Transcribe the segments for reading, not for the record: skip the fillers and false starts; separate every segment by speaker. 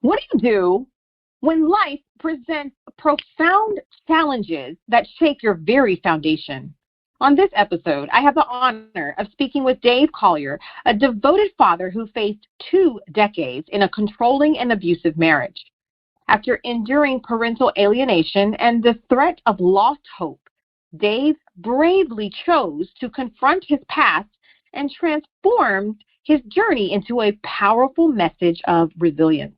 Speaker 1: What do you do when life presents profound challenges that shake your very foundation? On this episode, I have the honor of speaking with Dave Collier, a devoted father who faced 2 decades in a controlling and abusive marriage. After enduring parental alienation and the threat of lost hope, Dave bravely chose to confront his past and transformed his journey into a powerful message of resilience.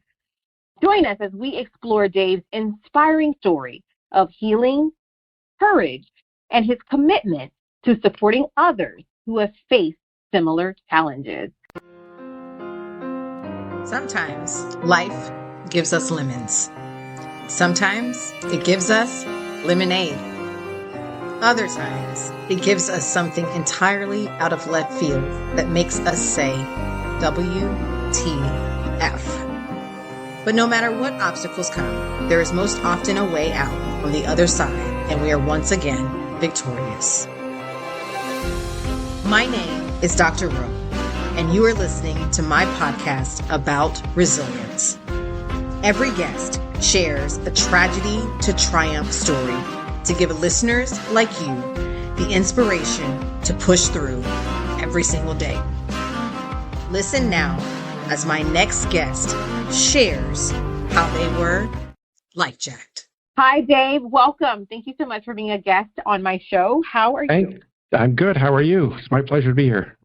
Speaker 1: Join us as we explore Dave's inspiring story of healing, courage, and his commitment to supporting others who have faced similar challenges.
Speaker 2: Sometimes life gives us lemons. Sometimes it gives us lemonade. Other times it gives us something entirely out of left field that makes us say, WTF. But no matter what obstacles come, there is most often a way out on the other side, and we are once again victorious. My name is Dr. Rowe, and you are listening to my podcast about resilience. Every guest shares a tragedy to triumph story to give listeners like you the inspiration to push through every single day. Listen now as my next guest shares how they were life-jacked.
Speaker 1: Hi, Dave. Welcome. Thank you so much for being a guest on my show. How are you?
Speaker 3: I'm good. How are you? It's my pleasure to be here.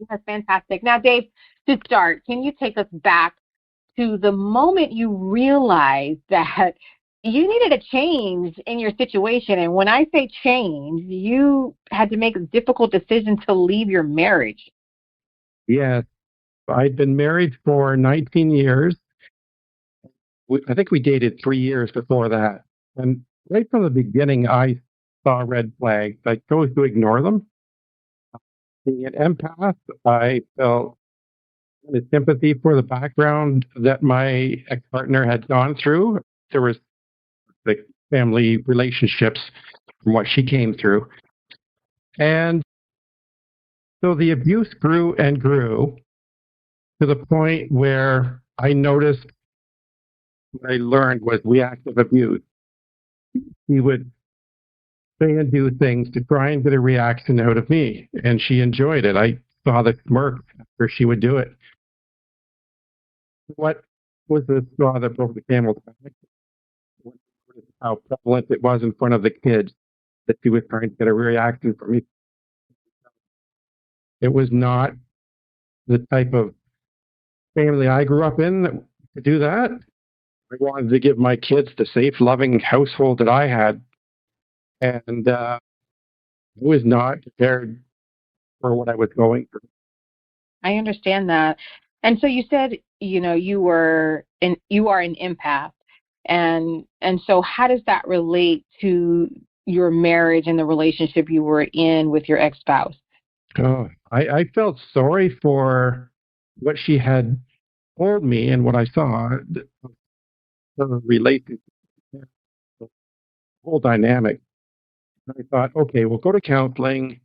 Speaker 1: That's fantastic. Now, Dave, to start, can you take us back to the moment you realized that you needed a change in your situation? And when I say change, you had to make a difficult decision to leave your marriage.
Speaker 3: Yes. I'd been married for 19 years. I think we dated 3 years before that. And right from the beginning, I saw red flags. I chose to ignore them. Being an empath, I felt sympathy for the background that my ex-partner had gone through. There was the family relationships from what she came through. And so the abuse grew and grew to the point where I noticed what I learned was reactive abuse. He would say and do things to try and get a reaction out of me, and she enjoyed it. I saw the smirk after she would do it. What was the straw that broke the camel's back? How prevalent it was in front of the kids that she was trying to get a reaction from me. It was not the type of family I grew up in that could do that. I wanted to give my kids the safe, loving household that I had. And I was not prepared for what I was going through.
Speaker 1: I understand that. And so you said, you are an empath. And so how does that relate to your marriage and the relationship you were in with your ex-spouse?
Speaker 3: Oh, I felt sorry for what she had told me and what I saw. The relationship, the whole dynamic. I thought, okay, we'll go to counseling.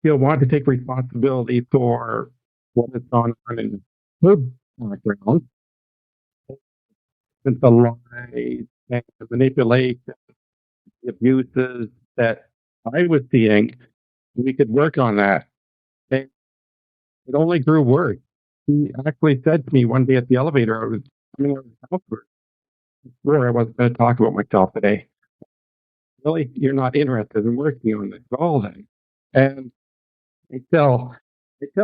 Speaker 3: You'll want to take responsibility for what has gone on in her background. The lies and the manipulation, the abuses that I was seeing, we could work on that. And it only grew worse. He actually said to me one day at the elevator, I was coming out of the house, I swore I wasn't going to talk about myself today. Really, you're not interested in working on this at all then. And I tell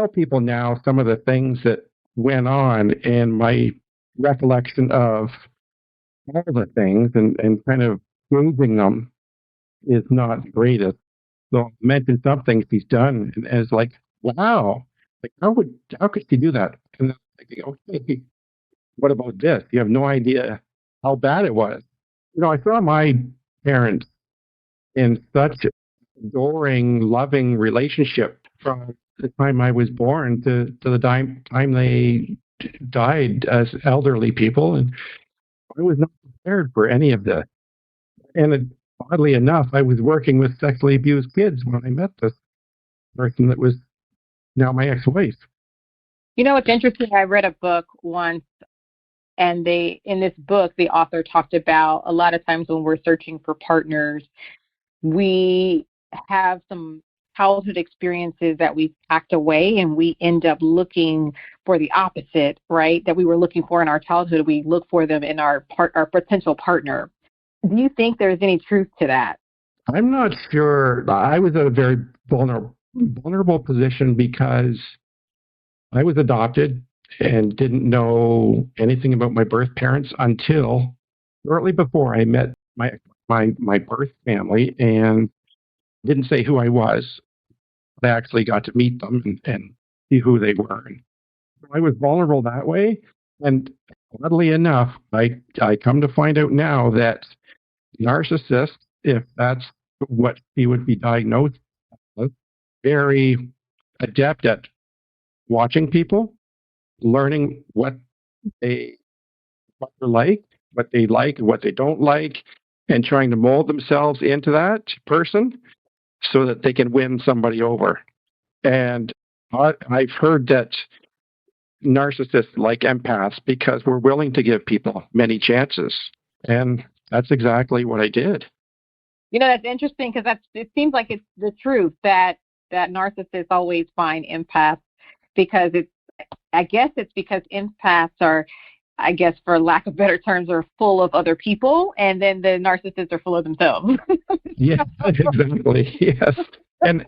Speaker 3: people now some of the things that went on and my recollection of all the things and kind of gauging them is not the greatest. So I mentioned some things he's done and it's like, wow, like how could she do that? And I'm thinking, okay, what about this? You have no idea how bad it was. I saw my parents in such adoring, loving relationship from the time I was born to the time they died as elderly people. And I was not prepared for any of this. And oddly enough, I was working with sexually abused kids when I met this person that was now my ex-wife.
Speaker 1: It's interesting. I read a book once, And in this book, the author talked about a lot of times when we're searching for partners, we have some childhood experiences that we've packed away, and we end up looking for the opposite, right? That we were looking for in our childhood, we look for them in our potential partner. Do you think there's any truth to that?
Speaker 3: I'm not sure. I was in a very vulnerable position because I was adopted and didn't know anything about my birth parents until shortly before I met my birth family, and didn't say who I was. I actually got to meet them and see who they were. And so I was vulnerable that way. And oddly enough, I come to find out now that narcissists, if that's what he would be diagnosed with, very adept at watching people, learning what they're like, what they like, what they don't like, and trying to mold themselves into that person so that they can win somebody over. And I've heard that narcissists like empaths because we're willing to give people many chances. And that's exactly what I did.
Speaker 1: That's interesting because it seems like it's the truth that narcissists always find empaths, because I guess it's because empaths are, I guess for lack of better terms, are full of other people, and then the narcissists are full of themselves.
Speaker 3: Yes, exactly. Yes. And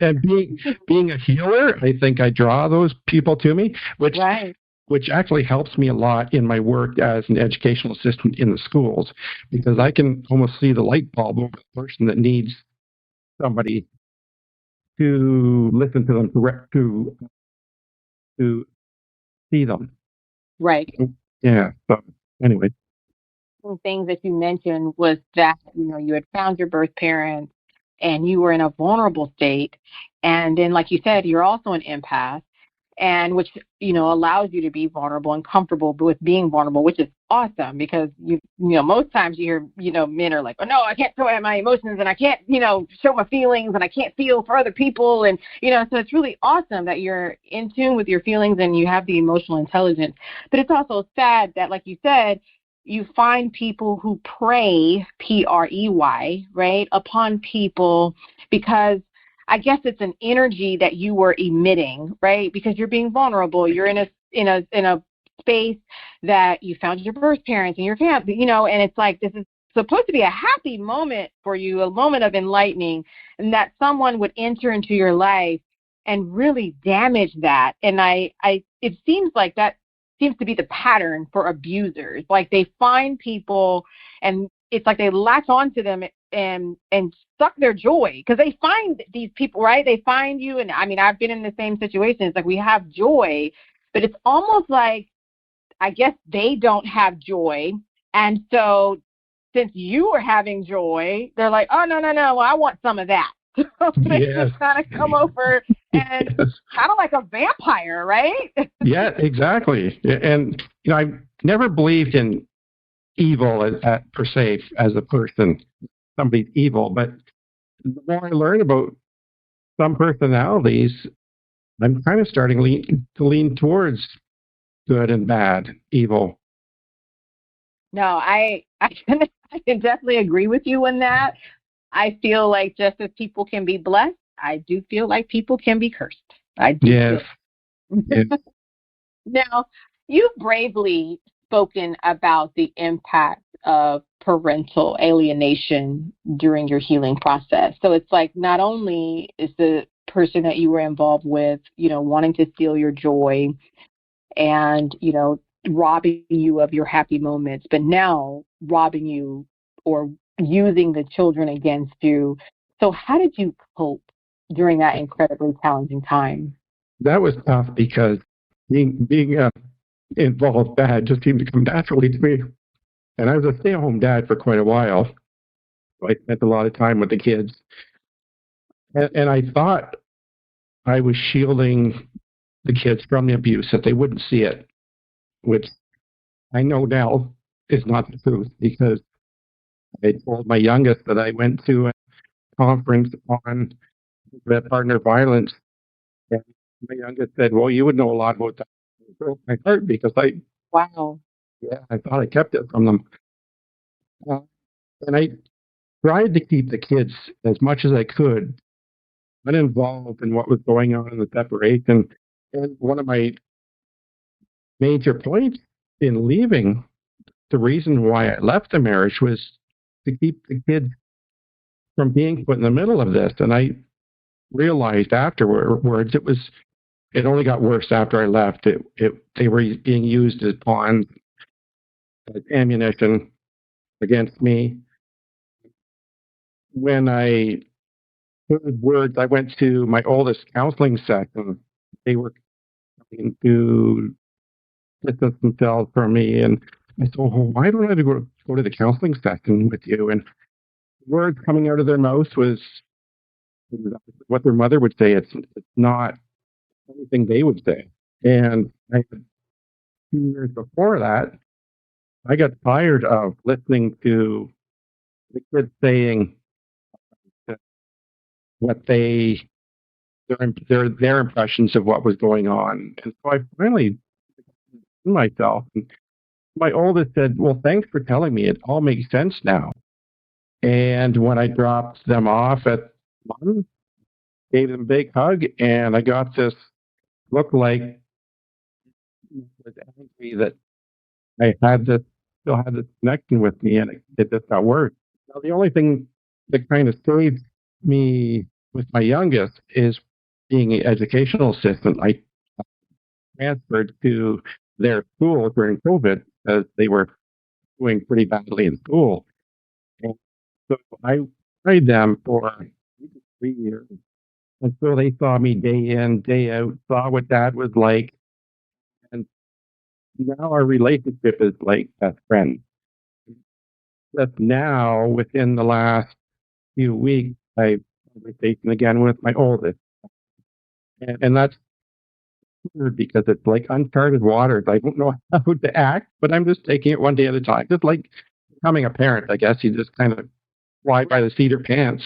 Speaker 3: being a healer, I think I draw those people to me, which actually helps me a lot in my work as an educational assistant in the schools, because I can almost see the light bulb over the person that needs somebody to listen to them, to see them.
Speaker 1: Right.
Speaker 3: Yeah. So anyway.
Speaker 1: One things that you mentioned was that, you had found your birth parents and you were in a vulnerable state. And then, like you said, you're also an empath, and which, allows you to be vulnerable and comfortable with being vulnerable, which is awesome, because, most times you hear, men are like, oh, no, I can't show my emotions, and I can't, show my feelings, and I can't feel for other people. And, so it's really awesome that you're in tune with your feelings and you have the emotional intelligence. But it's also sad that, like you said, you find people who prey, Prey, right, upon people, because I guess it's an energy that you were emitting, right? Because you're being vulnerable. You're in a space that you found your birth parents and your family, and it's like this is supposed to be a happy moment for you, a moment of enlightening, and that someone would enter into your life and really damage that. And it seems like that seems to be the pattern for abusers. Like they find people and it's like they latch onto them and suck their joy, because they find these people, right? They find you. And I mean, I've been in the same situation. It's like we have joy, but it's almost like, I guess they don't have joy. And so since you are having joy, they're like, oh, no, well, I want some of that. So they just kind of come over and kind of like a vampire, right?
Speaker 3: Yeah, exactly. And, I've never believed in evil per se as a person. Somebody's evil. But the more I learn about some personalities, I'm kind of starting to lean towards good and bad, evil.
Speaker 1: No, I can definitely agree with you in that. I feel like just as people can be blessed, I do feel like people can be cursed. I do.
Speaker 3: Yes. Yes.
Speaker 1: Now, you've bravely spoken about the impact of parental alienation during your healing process. So it's like not only is the person that you were involved with, wanting to steal your joy and, robbing you of your happy moments, but now robbing you or using the children against you. So how did you cope during that incredibly challenging time?
Speaker 3: That was tough because being involved dad just seemed to come naturally to me. And I was a stay-at-home dad for quite a while. So I spent a lot of time with the kids. And I thought I was shielding the kids from the abuse, that they wouldn't see it, which I know now is not the truth, because I told my youngest that I went to a conference on partner violence. And my youngest said, well, you would know a lot about that. It broke my heart because
Speaker 1: Wow.
Speaker 3: Yeah, I thought I kept it from them. Uh, and I tried to keep the kids as much as I could uninvolved in what was going on in the separation. And one of my major points in leaving, the reason why I left the marriage was to keep the kids from being put in the middle of this. And I realized afterwards it only got worse after I left. They were being used as pawns, as ammunition against me. When I heard words, I went to my oldest counseling session. They were coming to distance themselves from me, and I said, well, why don't I go to the counseling session with you? And the words coming out of their mouth was what their mother would say. It's not anything they would say. And I, 2 years before that, I got tired of listening to the kids saying what their impressions of what was going on. And so I finally myself. And my oldest said, well, thanks for telling me. It all makes sense now. And when I dropped them off at one, gave them a big hug, and I got this look like he was angry that I had this still had this connection with me, and it just got worse. Now the only thing that kind of saved me with my youngest is being an educational assistant. I transferred to their school during COVID because they were doing pretty badly in school. And so I tried them for 3 years. And so they saw me day in, day out, saw what dad was like. And now our relationship is like best friends. But now, within the last few weeks, I have a conversation again with my oldest. And that's weird because it's like uncharted waters. I don't know how to act, but I'm just taking it one day at a time. Just like becoming a parent, I guess you just kind of fly by the seat of pants.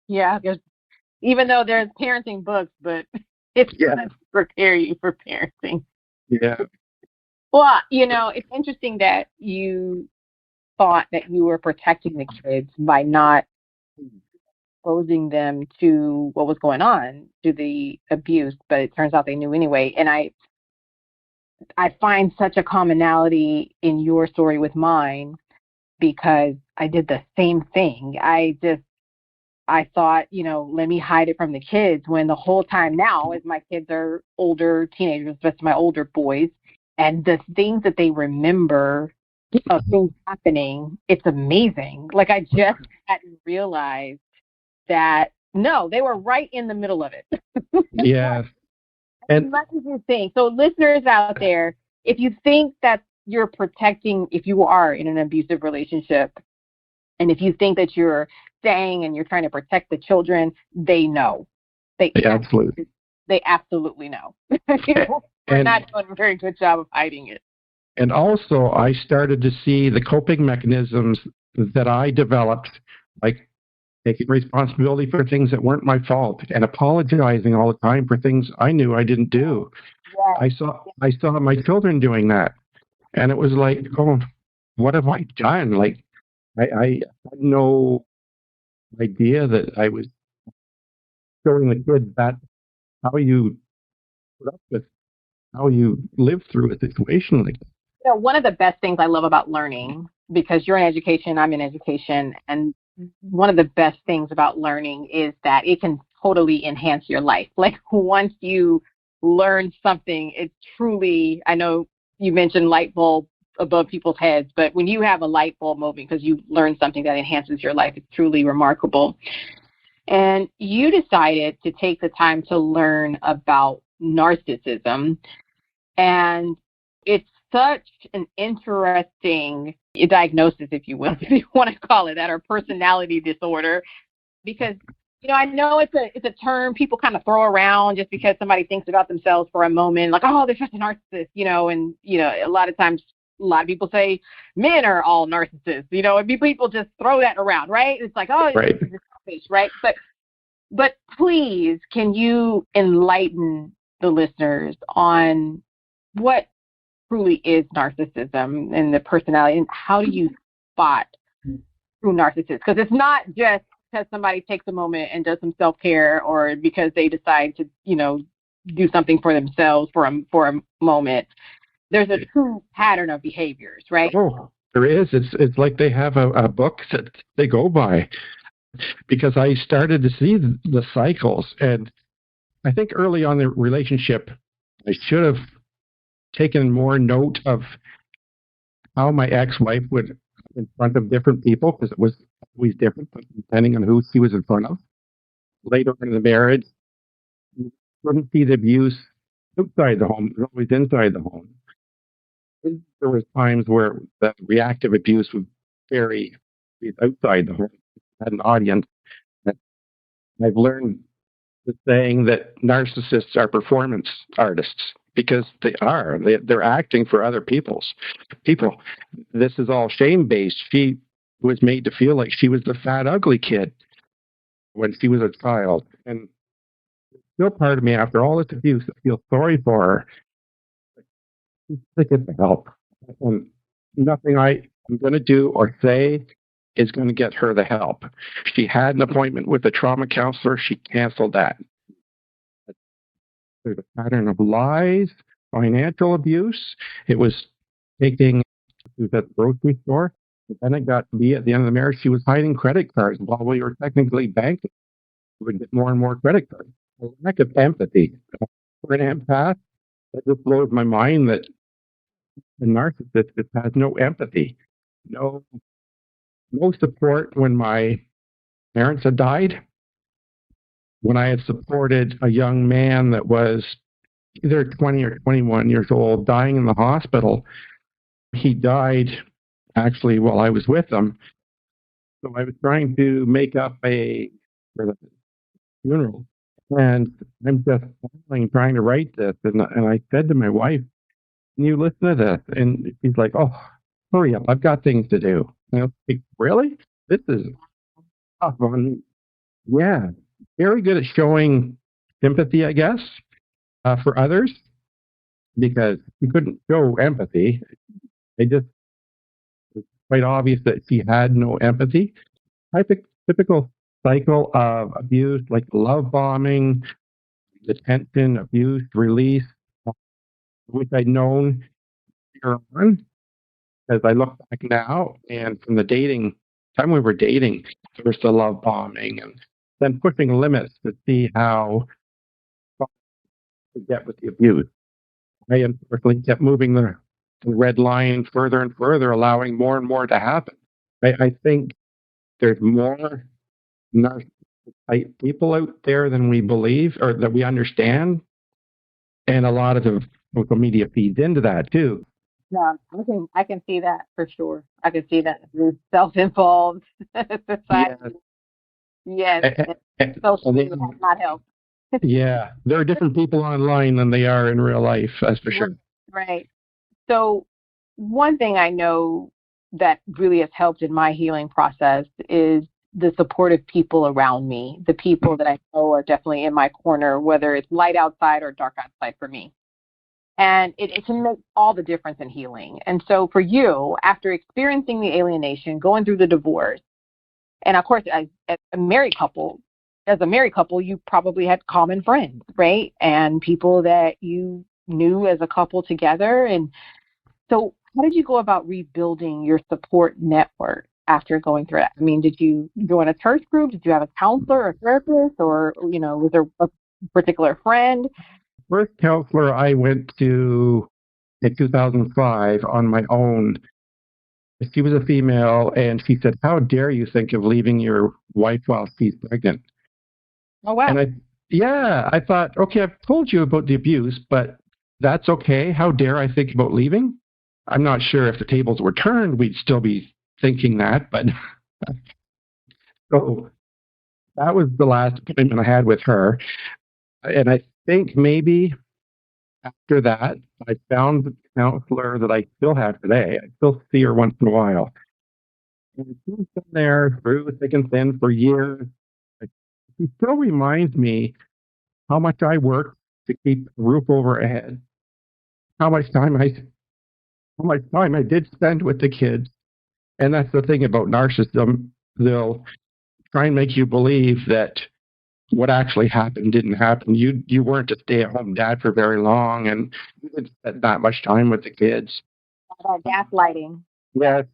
Speaker 1: Yeah, because even though there's parenting books, but it's going to prepare you for parenting.
Speaker 3: Yeah.
Speaker 1: Well, it's interesting that you thought that you were protecting the kids by not exposing them to what was going on, to the abuse, but it turns out they knew anyway. And I find such a commonality in your story with mine because I did the same thing. I thought, let me hide it from the kids, when the whole time now, as my kids are older teenagers, especially my older boys, and the things that they remember of things happening, it's amazing. Like, I just hadn't realized that, no, they were right in the middle of it.
Speaker 3: Yeah.
Speaker 1: And as much as you think. So listeners out there, if you think that you're protecting, if you are in an abusive relationship, and if you think that you're staying and you're trying to protect the children, they know. They absolutely know. We're not doing a very good job of hiding it.
Speaker 3: And also, I started to see the coping mechanisms that I developed, like taking responsibility for things that weren't my fault and apologizing all the time for things I knew I didn't do. Yes. I saw my children doing that, and it was like, oh, what have I done? Like, I had no idea that I was showing the kids that how you put up with, how you live through a situation like that.
Speaker 1: One of the best things I love about learning, because you're in education, I'm in education, and one of the best things about learning is that it can totally enhance your life. Like, once you learn something, it's truly, I know you mentioned light bulb above people's heads, but when you have a light bulb moving because you learned something that enhances your life, it's truly remarkable. And you decided to take the time to learn about narcissism, and it's such an interesting diagnosis, if you will, if you want to call it that, or personality disorder, because I know it's a term people kind of throw around just because somebody thinks about themselves for a moment, like, oh, they're just a narcissist, and a lot of times, a lot of people say men are all narcissists, and people just throw that around, right? It's like, oh,
Speaker 3: right.
Speaker 1: It's selfish, right? But please, can you enlighten the listeners on what truly is narcissism and the personality, and how do you spot true narcissists? Because it's not just because somebody takes a moment and does some self-care, or because they decide to, do something for themselves for a moment. There's a true pattern of behaviors, right?
Speaker 3: Oh, there is. It's like they have a book that they go by, because I started to see the cycles. And I think early on in the relationship, I should have taken more note of how my ex-wife would in front of different people, because it was always different depending on who she was in front of. Later in the marriage, you couldn't see the abuse outside the home; it was always inside the home. There was times where the reactive abuse would vary outside the home, had an audience. I've learned the saying that narcissists are performance artists, because they are. They're acting for other people. This is all shame based. She was made to feel like she was the fat, ugly kid when she was a child. And still part of me, after all this abuse, I feel sorry for her. To get the help. And nothing I'm going to do or say is going to get her the help. She had an appointment with a trauma counselor. She canceled that. There's a pattern of lies, financial abuse. It was taking, she was at the grocery store. And then it got to be at the end of the marriage, she was hiding credit cards while we were technically banking. We would get more and more credit cards. A lack of empathy. For an empath, that just blows my mind that a narcissist just has no empathy, no support when my parents had died. When I had supported a young man that was either 20 or 21 years old dying in the hospital, he died actually while I was with him. So I was trying to make up for the funeral. And I'm just trying to write this. And I said to my wife, "Can you listen to this?" And she's like, "Oh, hurry up. I've got things to do." And I was like, "Really? This is tough on me." Yeah. Very good at showing sympathy, I guess, for others, because she couldn't show empathy. It just was quite obvious that she had no empathy. Typical cycle of abuse, like love bombing, detention, abuse, release, which I'd known earlier on. As I look back now, and from the time we were dating, there was the love bombing, and then pushing limits to see how far to get with the abuse. I unfortunately kept moving the red line further and further, allowing more and more to happen. I think there's more narcissistic type people out there than we believe or that we understand, and a lot of the social media feeds into that too.
Speaker 1: Yeah, I can see that for sure. I can see that self-involved society. Yes, social media has not helped.
Speaker 3: Yeah, there are different people online than they are in real life, that's for sure.
Speaker 1: Right. So one thing I know that really has helped in my healing process is the supportive people around me, the people that I know are definitely in my corner, whether it's light outside or dark outside for me. And it can make all the difference in healing. And so for you, after experiencing the alienation, going through the divorce, and of course, as a married couple, you probably had common friends, right? And people that you knew as a couple together. And so how did you go about rebuilding your support network after going through it? I mean, did you join a church group? Did you have a counselor or therapist, or, was there a particular friend?
Speaker 3: First counselor I went to in 2005 on my own. She was a female, and she said, "How dare you think of leaving your wife while she's pregnant?"
Speaker 1: Oh, wow.
Speaker 3: And I thought, okay, I've told you about the abuse, but that's okay. How dare I think about leaving? I'm not sure if the tables were turned, we'd still be thinking that, but so that was the last appointment I had with her. And I think maybe after that, I found the counselor that I still have today. I still see her once in a while. And she's been there through thick and thin for years. She still reminds me how much I work to keep a roof over our head, how much time I how much time I did spend with the kids. And that's the thing about narcissism. They'll try and make you believe that what actually happened didn't happen. You weren't a stay-at-home dad for very long, and you didn't spend that much time with the kids.
Speaker 1: About gaslighting.
Speaker 3: Yes,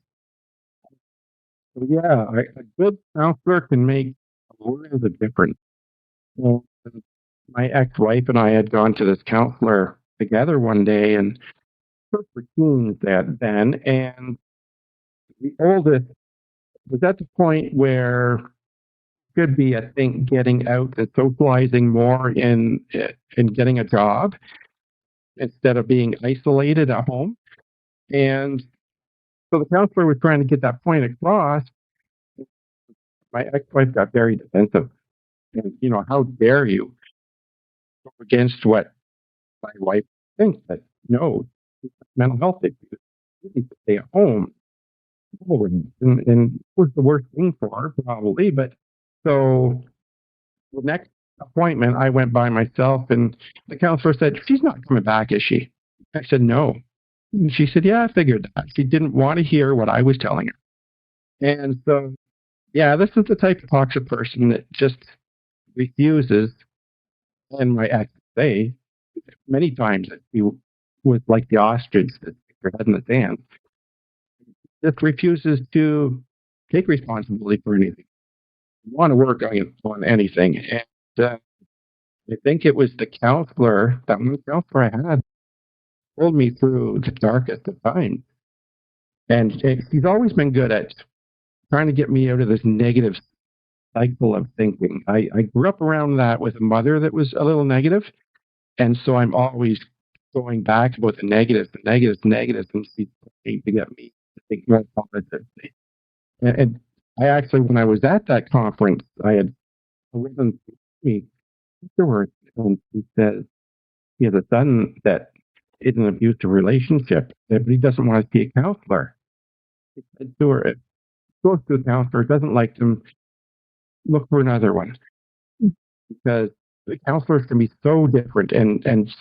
Speaker 3: yeah, a good counselor can make a world of difference. And my ex-wife and I had gone to this counselor together one day, and both were teens then, and the oldest was at the point where could be, I think, getting out and socializing more in getting a job instead of being isolated at home. And so the counselor was trying to get that point across. My ex-wife got very defensive. And, how dare you go against what my wife thinks? That no, mental health issues. You need to stay at home. And it was the worst thing for her, probably. But so the next appointment, I went by myself, and the counselor said, "She's not coming back, is she?" I said, "No." And she said, "Yeah, I figured that." She didn't want to hear what I was telling her. And so, yeah, this is the type of toxic person that just refuses. And my ex say many times that she was like the ostrich that sticks her head in the sand, just refuses to take responsibility for anything, want to work on anything. And I think it was the counselor, that one counselor I had, pulled me through the darkest of times. And she's always been good at trying to get me out of this negative cycle of thinking. I grew up around that with a mother that was a little negative, and so I'm always going back about the negatives, and she's trying to get me to think more positively. And I actually, when I was at that conference, I had a woman to me afterwards, and she said he has a son that is in an abusive relationship, but he doesn't want to see a counselor. He said to her, goes to a counselor, doesn't like them, look for another one, because the counselors can be so different and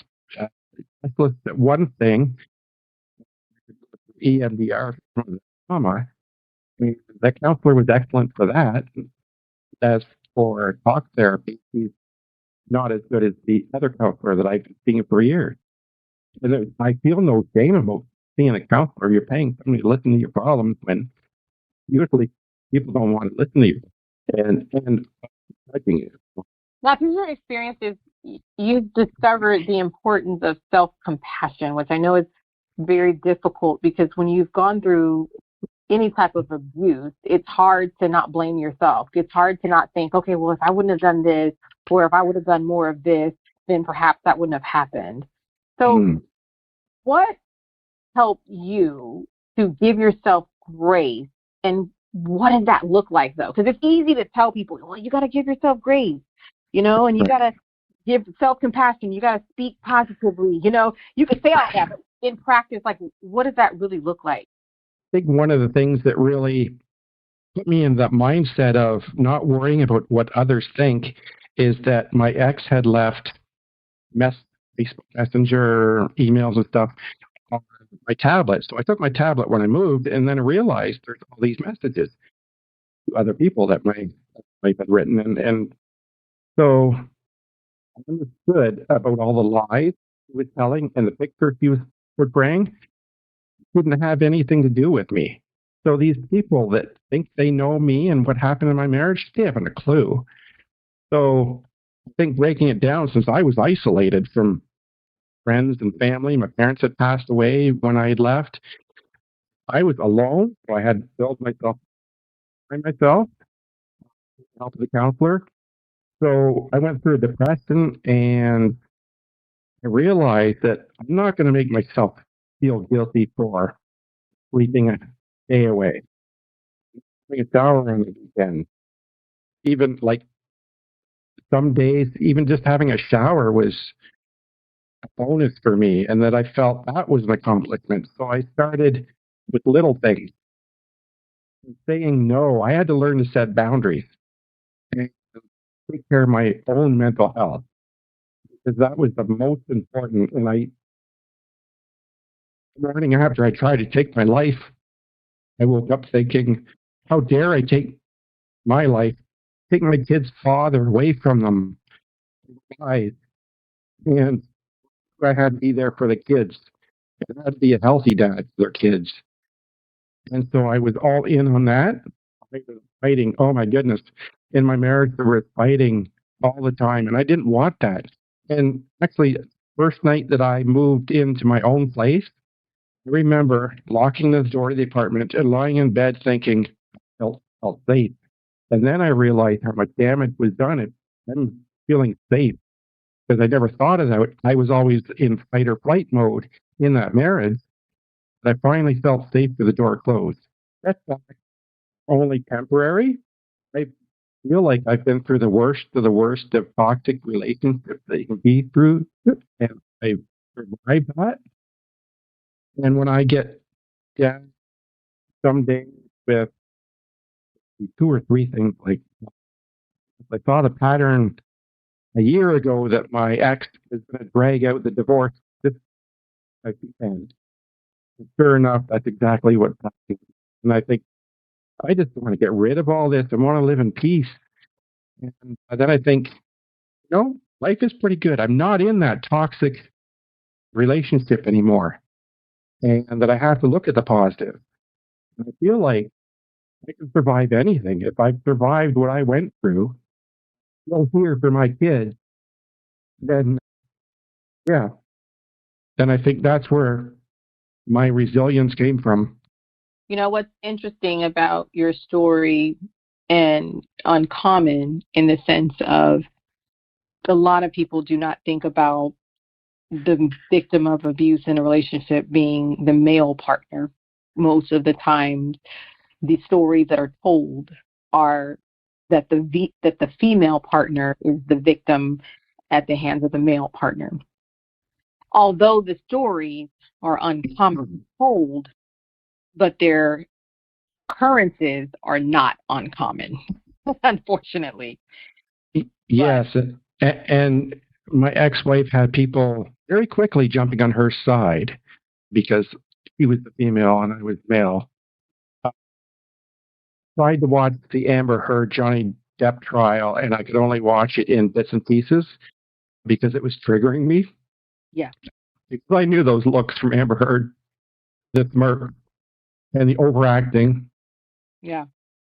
Speaker 3: specialists at one thing, EMDR from trauma. I mean, that counselor was excellent for that. As for talk therapy, he's not as good as the other counselor that I've been seeing for years. And I feel no shame about seeing a counselor. You're paying somebody to listen to your problems when usually people don't want to listen to you and judging you.
Speaker 1: Now, through your experiences, you've discovered the importance of self-compassion, which I know is very difficult because when you've gone through any type of abuse, it's hard to not blame yourself. It's hard to not think, okay, well, if I wouldn't have done this, or if I would have done more of this, then perhaps that wouldn't have happened. So what helped you to give yourself grace, and what does that look like, though? Because it's easy to tell people, well, you got to give yourself grace, and you got to give self-compassion. You got to speak positively. You can say all that, but in practice, like, what does that really look like?
Speaker 3: I think one of the things that really put me in that mindset of not worrying about what others think is that my ex had left Facebook Messenger, emails and stuff on my tablet. So I took my tablet when I moved, and then I realized there's all these messages to other people that my wife had written. And so I understood about all the lies he was telling and the pictures he was portraying didn't have anything to do with me. So these people that think they know me and what happened in my marriage, they haven't a clue. So I think breaking it down, since I was isolated from friends and family, my parents had passed away when I had left. I was alone, so I had to build myself by myself, help the counselor. So I went through a depression, and I realized that I'm not going to make myself feel guilty for sleeping a day away, taking a shower on the weekend. Even like some days, even just having a shower was a bonus for me, and that I felt that was an accomplishment. So I started with little things. Saying no, I had to learn to set boundaries and take care of my own mental health because that was the most important. And The morning after I tried to take my life, I woke up thinking, how dare I take my life, take my kid's father away from them, guys, and I had to be there for the kids. I had to be a healthy dad for their kids. And so I was all in on that. I was fighting. Oh my goodness. In my marriage, there was fighting all the time, and I didn't want that. And actually, first night that I moved into my own place, I remember locking the door to the apartment and lying in bed thinking, felt safe. And then I realized how much damage was done. And I'm feeling safe because I never thought of that. I was always in fight or flight mode in that marriage. But I finally felt safe with the door closed. That's only temporary. I feel like I've been through the worst of toxic relationships that you can be through, and I survived that. And when I get down someday with two or three things, like I saw the pattern a year ago that my ex is going to drag out the divorce this end. Sure enough, that's exactly what's happening. And I think I just want to get rid of all this. I want to live in peace. And then I think, life is pretty good. I'm not in that toxic relationship anymore. And that I have to look at the positive. And I feel like I can survive anything. If I've survived what I went through, still here for my kids, then yeah, then I think that's where my resilience came from.
Speaker 1: You know what's interesting about your story and uncommon in the sense of a lot of people do not think about the victim of abuse in a relationship being the male partner. Most of the time, the stories that are told are that the female partner is the victim at the hands of the male partner. Although the stories are uncommon told, but their occurrences are not uncommon, unfortunately.
Speaker 3: Yes, and my ex-wife had people very quickly jumping on her side because she was the female and I was male. Tried to watch the Amber Heard Johnny Depp trial, and I could only watch it in bits and pieces because it was triggering me.
Speaker 1: Yeah.
Speaker 3: Because I knew those looks from Amber Heard, the smirk, and the overacting.
Speaker 1: Yeah.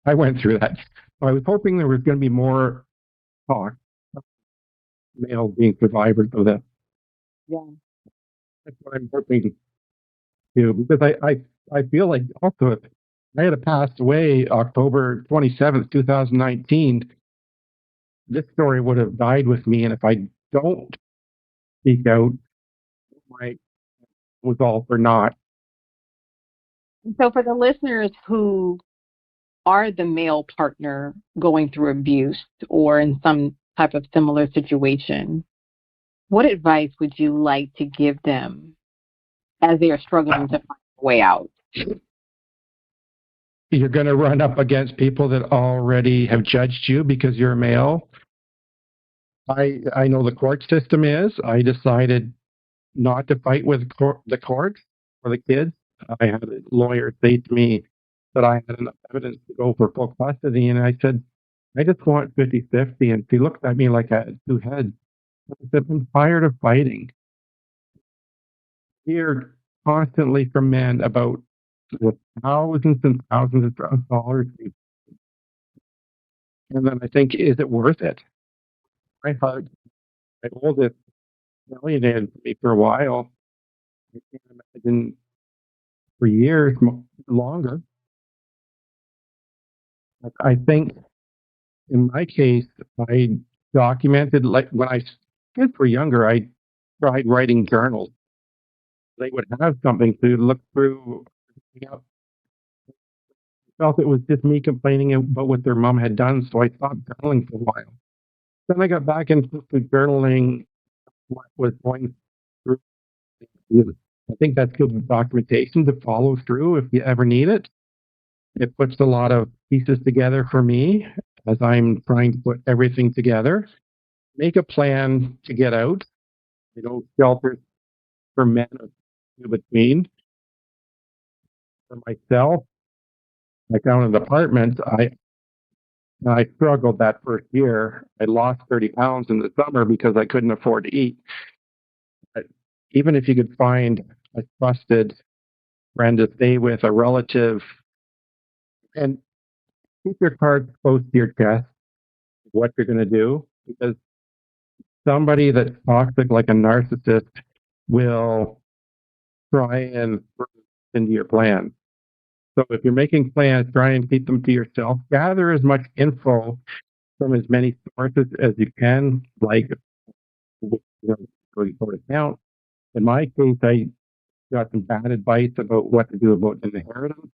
Speaker 3: I went through that. So I was hoping there was going to be more talk, males being survivors of that.
Speaker 1: Yeah.
Speaker 3: That's what I'm hoping to, because I feel like also if I had passed away October 27th, 2019, this story would have died with me. And if I don't speak out, my was all for naught.
Speaker 1: So for the listeners who are the male partner going through abuse or in some type of similar situation, what advice would you like to give them as they are struggling to find a way out?
Speaker 3: You're going to run up against people that already have judged you because you're a male. I know the court system is. I decided not to fight with the court for the kids. I had a lawyer say to me that I had enough evidence to go for full custody, and I said, I just want 50-50. And she looked at me like I had two heads. I said, I'm tired of fighting. Hear constantly from men about the thousands and thousands of dollars. And then I think, is it worth it? I hugged my oldest alienated me for a while. I can't imagine for years longer. I think in my case, I documented, like when kids were younger, I tried writing journals. They would have something to look through. I felt it was just me complaining about what their mom had done, so I stopped journaling for a while. Then I got back into journaling what was going through. I think that's good documentation to follow through if you ever need it. It puts a lot of pieces together for me as I'm trying to put everything together. Make a plan to get out. Shelters for men in between. for myself, I found an apartment. I struggled that first year. I lost 30 pounds in the summer because I couldn't afford to eat. But even if you could find a trusted friend to stay with, a relative, and keep your cards close to your chest, what you're going to do, because somebody that's toxic, like a narcissist, will try and put into your plan. So if you're making plans, try and keep them to yourself. Gather as much info from as many sources as you can, like go to count. In my case, I got some bad advice about what to do about inheritance,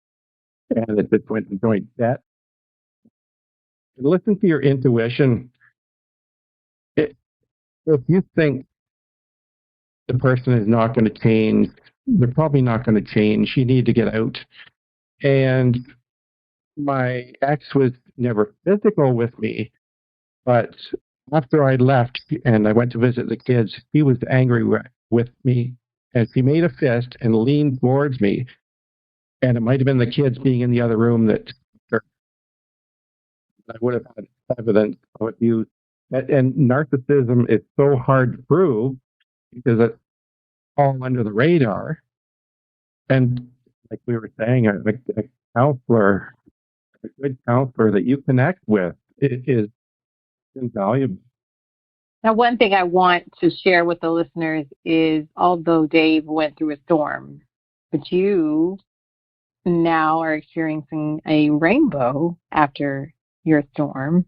Speaker 3: and it just went to joint debt. And listen to your intuition. If you think the person is not going to change, they're probably not going to change. You need to get out. And my ex was never physical with me, but after I left and I went to visit the kids, he was angry with me, and she made a fist and leaned towards me. And it might have been the kids being in the other room that I would have had evidence of abuse. And narcissism is so hard to prove because it's all under the radar. And like we were saying, a counselor, a good counselor that you connect with is invaluable.
Speaker 1: Now, one thing I want to share with the listeners is, although Dave went through a storm, but you now are experiencing a rainbow after your storm,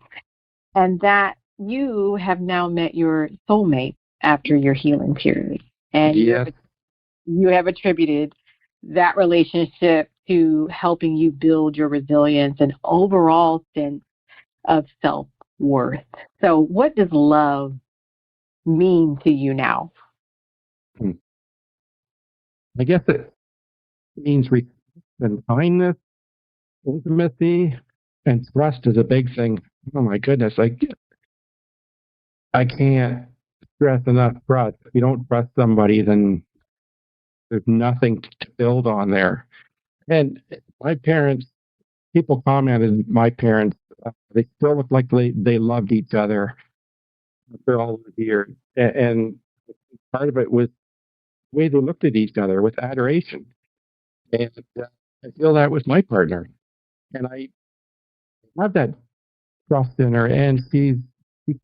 Speaker 1: and that you have now met your soulmate after your healing period. And
Speaker 3: yes,
Speaker 1: you have attributed that relationship to helping you build your resilience and overall sense of self-worth. So what does love mean to you now?
Speaker 3: I guess it means respect and kindness, intimacy, and trust is a big thing. Oh my goodness, I can't stress enough trust. If you don't trust somebody, then there's nothing to build on there. And my parents, people commented, my parents, they still look like they loved each other after all those years. And part of it was the way they looked at each other with adoration. And I feel that with my partner. And I have that trust in her, and she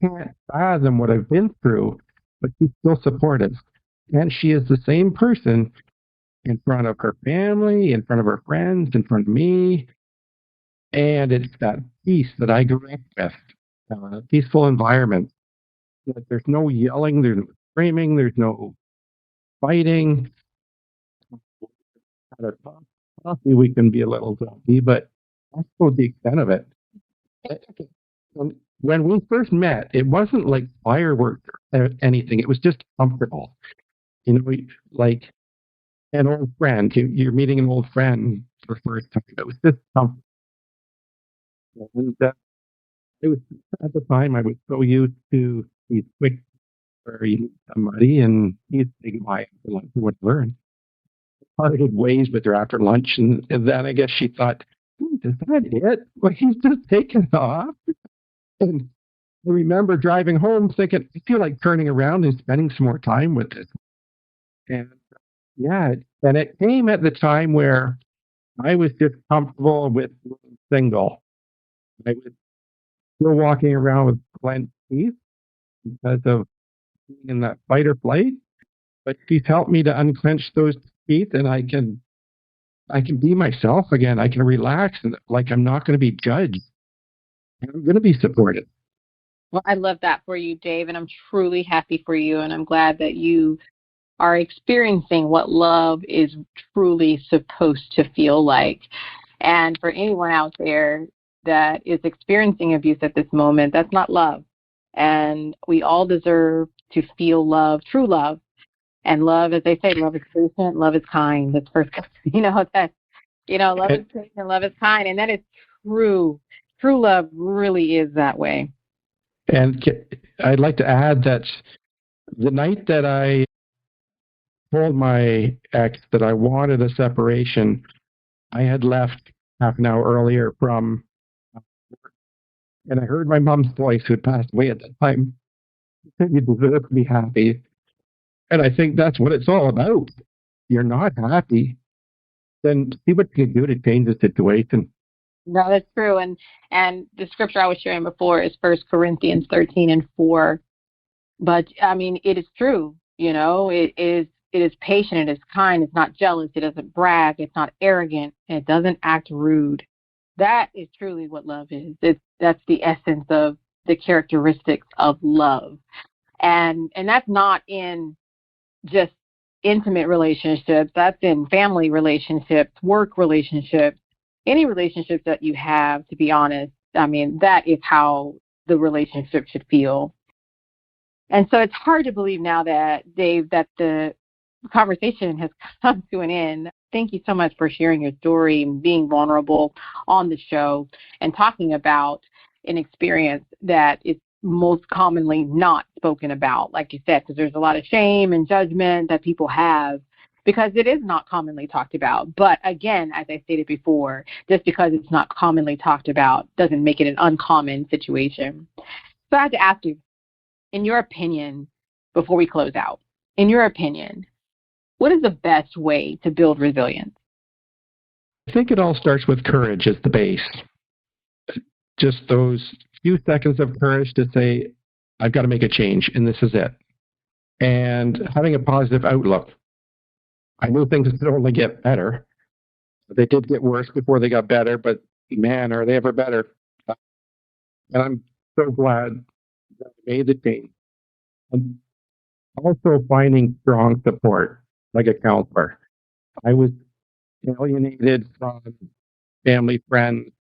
Speaker 3: can't fathom what I've been through, but she's still supportive. And she is the same person in front of her family, in front of her friends, in front of me. And it's that peace that I grew up with, a peaceful environment. There's no yelling, there's no screaming, there's no fighting. At our coffee, we can be a little grumpy, but that's about the extent of it. When we first met, it wasn't like fireworks or anything. It was just comfortable. Like an old friend. You're meeting an old friend for the first time. It was just comfortable. And it was at the time I was so used to these quick where you meet somebody and he's saying bye after lunch or whatever. And parted ways with her after lunch, and then I guess she thought, is that it? Well, he's just taken off. And I remember driving home thinking, I feel like turning around and spending some more time with this. And yeah, and it came at the time where I was just comfortable with being single. I was still walking around with clenched teeth because of being in that fight or flight, but she's helped me to unclench those teeth, and I can be myself again. I can relax, and like I'm not going to be judged. I'm going to be supported.
Speaker 1: Well, I love that for you, Dave, and I'm truly happy for you, and I'm glad that you are experiencing what love is truly supposed to feel like. And for anyone out there that is experiencing abuse at this moment, that's not love. And we all deserve to feel love, true love. And love, as they say, love is patient, love is kind. That's first, love is patient, love is kind. And that is true. True love really is that way.
Speaker 3: And I'd like to add that the night that I told my ex that I wanted a separation, I had left half an hour earlier from work, and I heard my mom's voice, who had passed away at that time. She said, "You deserve to be happy." And I think that's what it's all about. You're not happy, then see what you can do to change the situation.
Speaker 1: No, that's true. And the scripture I was sharing before is 1 Corinthians 13:4. But I mean, it is true. It is patient. It is kind. It's not jealous. It doesn't brag. It's not arrogant. And it doesn't act rude. That is truly what love is. That's the essence of the characteristics of love. And that's not in just intimate relationships. That's in family relationships, work relationships, any relationships that you have, to be honest. I mean, that is how the relationship should feel. And so it's hard to believe now that, Dave, that the conversation has come to an end. Thank you so much for sharing your story and being vulnerable on the show and talking about an experience that is most commonly not spoken about, like you said, because there's a lot of shame and judgment that people have because it is not commonly talked about. But again, as I stated before, just because it's not commonly talked about doesn't make it an uncommon situation. So I have to ask you, in your opinion, before we close out, in your opinion, what is the best way to build resilience?
Speaker 3: I think it all starts with courage as the base. Just those few seconds of courage to say, I've got to make a change, and this is it. And having a positive outlook. I knew things would only get better. They did get worse before they got better, but man, are they ever better. And I'm so glad that I made the change. And also finding strong support, like a counselor. I was alienated from family, friends.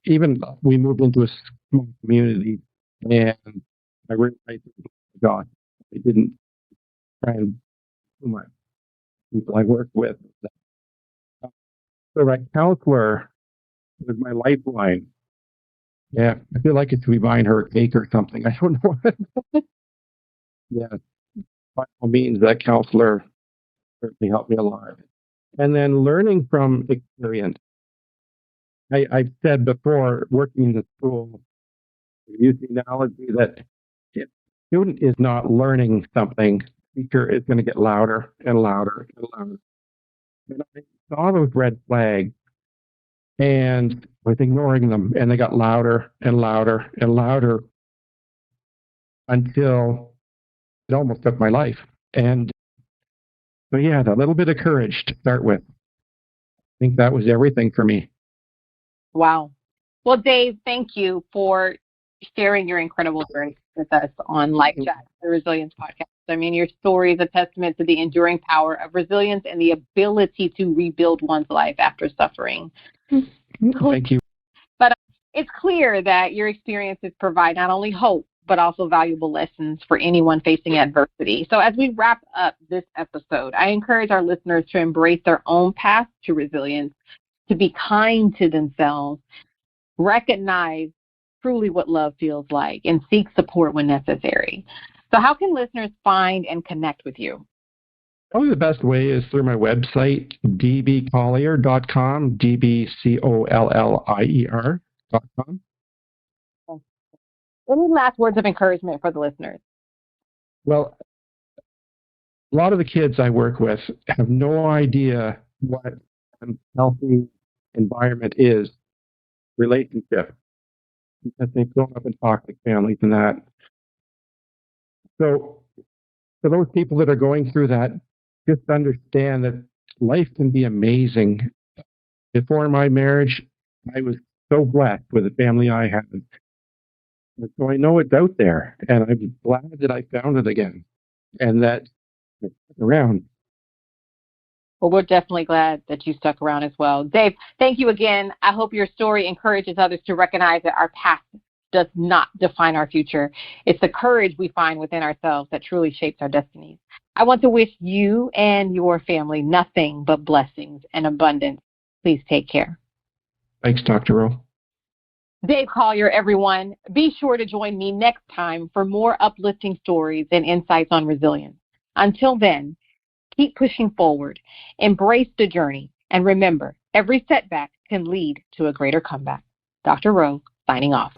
Speaker 3: Even we moved into a small community, and I realized, God, I didn't try and do my people I worked with. So that counselor was my lifeline. Yeah, I feel like it should be buying her a cake or something. I don't know. Yeah, by all means, that counselor certainly helped me a lot. And then learning from experience. I've said before, working in the school, use the analogy that if a student is not learning something, the teacher is going to get louder and louder and louder. And I saw those red flags and was ignoring them, and they got louder and louder and louder until it almost took my life. And so, yeah, that little bit of courage to start with. I think that was everything for me.
Speaker 1: Wow. Well, Dave, thank you for sharing your incredible story with us on Life Jack, the Resilience Podcast. I mean, your story is a testament to the enduring power of resilience and the ability to rebuild one's life after suffering.
Speaker 3: Thank you.
Speaker 1: But it's clear that your experiences provide not only hope, but also valuable lessons for anyone facing adversity. So as we wrap up this episode, I encourage our listeners to embrace their own path to resilience, to be kind to themselves, recognize truly what love feels like, and seek support when necessary. So how can listeners find and connect with you?
Speaker 3: Probably the best way is through my website, dbcollier.com, dbcollier.com.
Speaker 1: Any last words of encouragement for the listeners?
Speaker 3: Well, a lot of the kids I work with have no idea what a healthy environment is, relationship, because they've grown up in toxic families and that. So for those people that are going through that, just understand that life can be amazing. Before my marriage, I was so blessed with the family I had. And so I know it's out there, and I'm glad that I found it again and that it's around.
Speaker 1: Well, we're definitely glad that you stuck around as well. Dave, thank you again. I hope your story encourages others to recognize that our past does not define our future. It's the courage we find within ourselves that truly shapes our destinies. I want to wish you and your family nothing but blessings and abundance. Please take care.
Speaker 3: Thanks, Dr. Rowe.
Speaker 1: Dave Collier, everyone. Be sure to join me next time for more uplifting stories and insights on resilience. Until then, keep pushing forward, embrace the journey, And remember, every setback can lead to a greater comeback. Dr. Rowe, signing off.